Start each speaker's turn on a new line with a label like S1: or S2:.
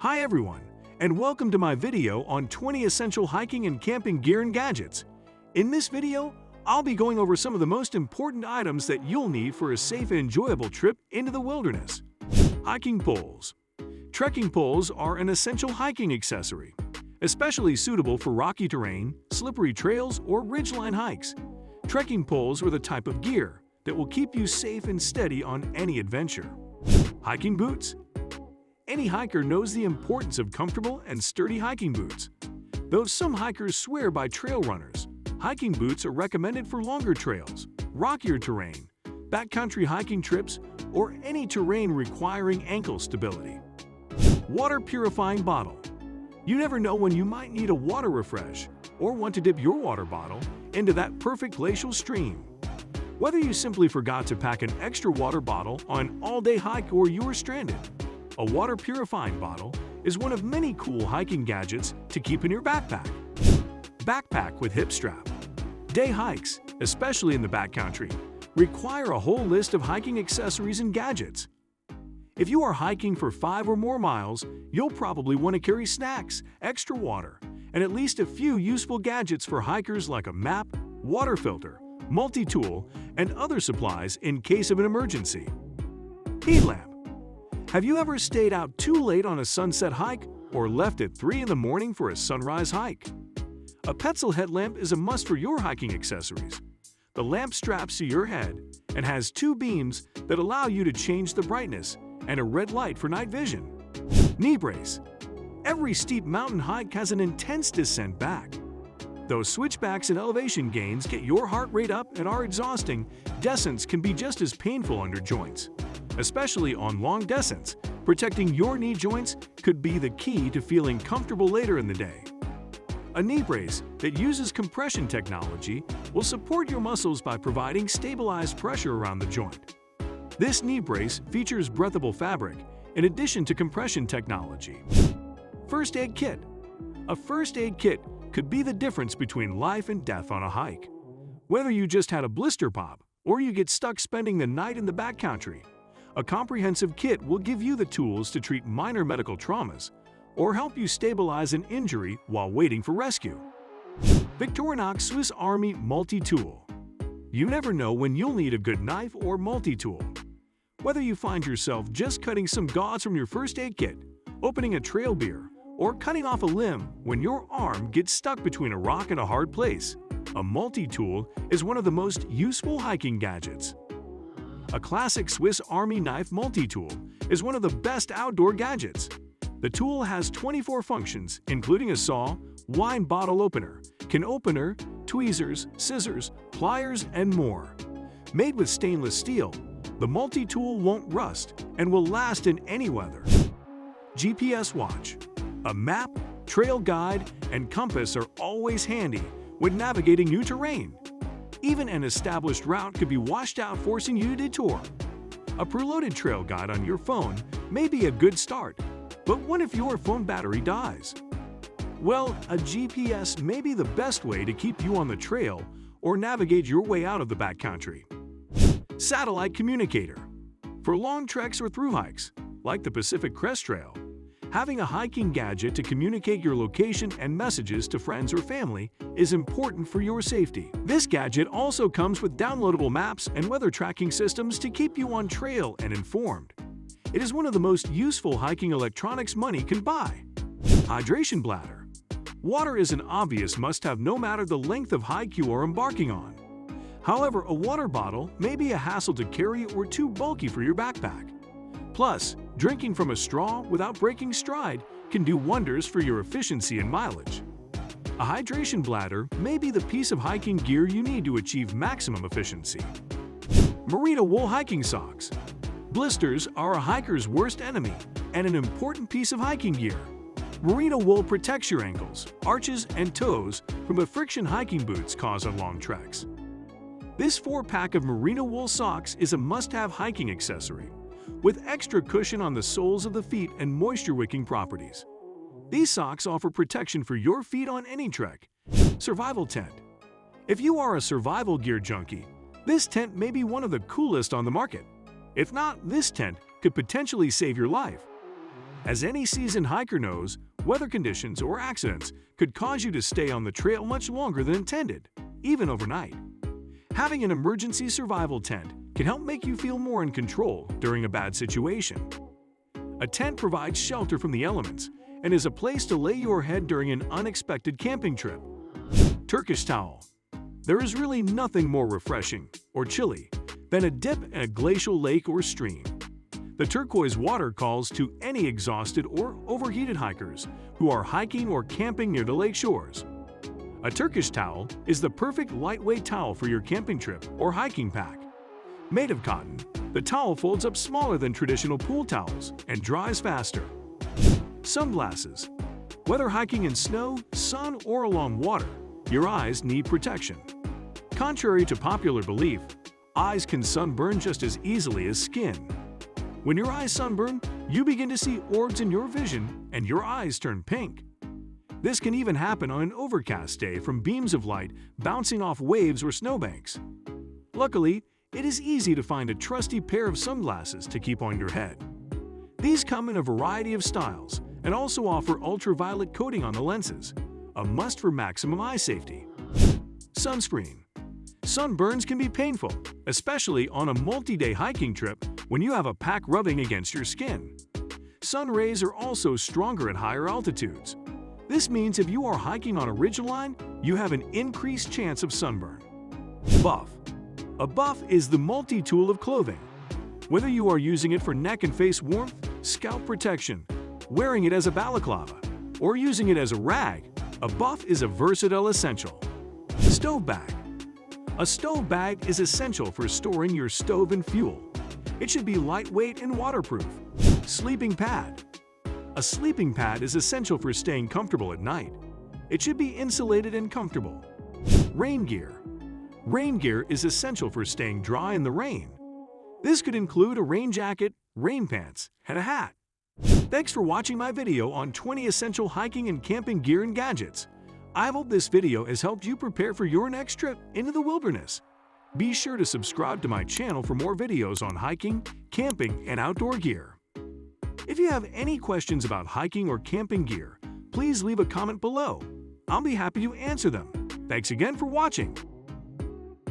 S1: Hi everyone, and welcome to my video on 20 essential hiking and camping gear and gadgets. In this video, I'll be going over some of the most important items that you'll need for a safe and enjoyable trip into the wilderness. Hiking poles. Trekking poles are an essential hiking accessory, especially suitable for rocky terrain, slippery trails, or ridgeline hikes. Trekking poles are the type of gear that will keep you safe and steady on any adventure. Hiking boots. Any hiker knows the importance of comfortable and sturdy hiking boots. Though some hikers swear by trail runners, hiking boots are recommended for longer trails, rockier terrain, backcountry hiking trips, or any terrain requiring ankle stability. Water purifying bottle. You never know when you might need a water refresh or want to dip your water bottle into that perfect glacial stream. Whether you simply forgot to pack an extra water bottle on an all-day hike or you were stranded, a water purifying bottle is one of many cool hiking gadgets to keep in your backpack. Backpack with hip strap. Day hikes, especially in the backcountry, require a whole list of hiking accessories and gadgets. If you are hiking for 5 or more miles, you'll probably want to carry snacks, extra water, and at least a few useful gadgets for hikers like a map, water filter, multi-tool, and other supplies in case of an emergency. Headlamp. Have you ever stayed out too late on a sunset hike or left at 3 in the morning for a sunrise hike? A Petzl headlamp is a must for your hiking accessories. The lamp straps to your head and has 2 beams that allow you to change the brightness and a red light for night vision. Knee brace. Every steep mountain hike has an intense descent back. Though switchbacks and elevation gains get your heart rate up and are exhausting, descents can be just as painful under joints. Especially on long descents, protecting your knee joints could be the key to feeling comfortable later in the day. A knee brace that uses compression technology will support your muscles by providing stabilized pressure around the joint. This knee brace features breathable fabric in addition to compression technology. First aid kit. A first aid kit could be the difference between life and death on a hike. Whether you just had a blister pop or you get stuck spending the night in the backcountry, a comprehensive kit will give you the tools to treat minor medical traumas or help you stabilize an injury while waiting for rescue. Victorinox Swiss Army Multi-Tool. You never know when you'll need a good knife or multi-tool. Whether you find yourself just cutting some gauze from your first aid kit, opening a trail beer, or cutting off a limb when your arm gets stuck between a rock and a hard place, a multi-tool is one of the most useful hiking gadgets. A classic Swiss Army knife multi-tool is one of the best outdoor gadgets. The tool has 24 functions, including a saw, wine bottle opener, can opener, tweezers, scissors, pliers, and more. Made with stainless steel, the multi-tool won't rust and will last in any weather. GPS watch. A map, trail guide, and compass are always handy when navigating new terrain. Even an established route could be washed out, forcing you to detour. A preloaded trail guide on your phone may be a good start, but what if your phone battery dies? Well, a GPS may be the best way to keep you on the trail or navigate your way out of the backcountry. Satellite communicator. For long treks or through hikes, like the Pacific Crest Trail, having a hiking gadget to communicate your location and messages to friends or family is important for your safety. This gadget also comes with downloadable maps and weather tracking systems to keep you on trail and informed. It is one of the most useful hiking electronics money can buy. Hydration bladder. Water is an obvious must-have no matter the length of hike you are embarking on. However, a water bottle may be a hassle to carry or too bulky for your backpack. Plus, drinking from a straw without breaking stride can do wonders for your efficiency and mileage. A hydration bladder may be the piece of hiking gear you need to achieve maximum efficiency. Merino wool hiking socks. Blisters are a hiker's worst enemy and an important piece of hiking gear. Merino wool protects your ankles, arches, and toes from the friction hiking boots cause on long treks. This 4-pack of merino wool socks is a must-have hiking accessory, with extra cushion on the soles of the feet and moisture-wicking properties. These socks offer protection for your feet on any trek. Survival tent. If you are a survival gear junkie, this tent may be one of the coolest on the market. If not, this tent could potentially save your life. As any seasoned hiker knows, weather conditions or accidents could cause you to stay on the trail much longer than intended, even overnight. Having an emergency survival tent can help make you feel more in control during a bad situation. A tent provides shelter from the elements and is a place to lay your head during an unexpected camping trip. Turkish towel. There is really nothing more refreshing or chilly than a dip in a glacial lake or stream. The turquoise water calls to any exhausted or overheated hikers who are hiking or camping near the lake shores. A Turkish towel is the perfect lightweight towel for your camping trip or hiking pack. Made of cotton, the towel folds up smaller than traditional pool towels and dries faster. Sunglasses. Whether hiking in snow, sun, or along water, your eyes need protection. Contrary to popular belief, eyes can sunburn just as easily as skin. When your eyes sunburn, you begin to see orbs in your vision and your eyes turn pink. This can even happen on an overcast day from beams of light bouncing off waves or snowbanks. Luckily, it is easy to find a trusty pair of sunglasses to keep on your head. These come in a variety of styles and also offer ultraviolet coating on the lenses, a must for maximum eye safety. Sunscreen. Sunburns can be painful, especially on a multi-day hiking trip when you have a pack rubbing against your skin. Sun rays are also stronger at higher altitudes. This means if you are hiking on a ridgeline, you have an increased chance of sunburn. Buff. A buff is the multi-tool of clothing. Whether you are using it for neck and face warmth, scalp protection, wearing it as a balaclava, or using it as a rag, a buff is a versatile essential. Stove bag. A stove bag is essential for storing your stove and fuel. It should be lightweight and waterproof. Sleeping pad. A sleeping pad is essential for staying comfortable at night. It should be insulated and comfortable. Rain gear. Rain gear is essential for staying dry in the rain. This could include a rain jacket, rain pants, and a hat. Thanks for watching my video on 20 essential hiking and camping gear and gadgets. I hope this video has helped you prepare for your next trip into the wilderness. Be sure to subscribe to my channel for more videos on hiking, camping, and outdoor gear. If you have any questions about hiking or camping gear, please leave a comment below. I'll be happy to answer them. Thanks again for watching.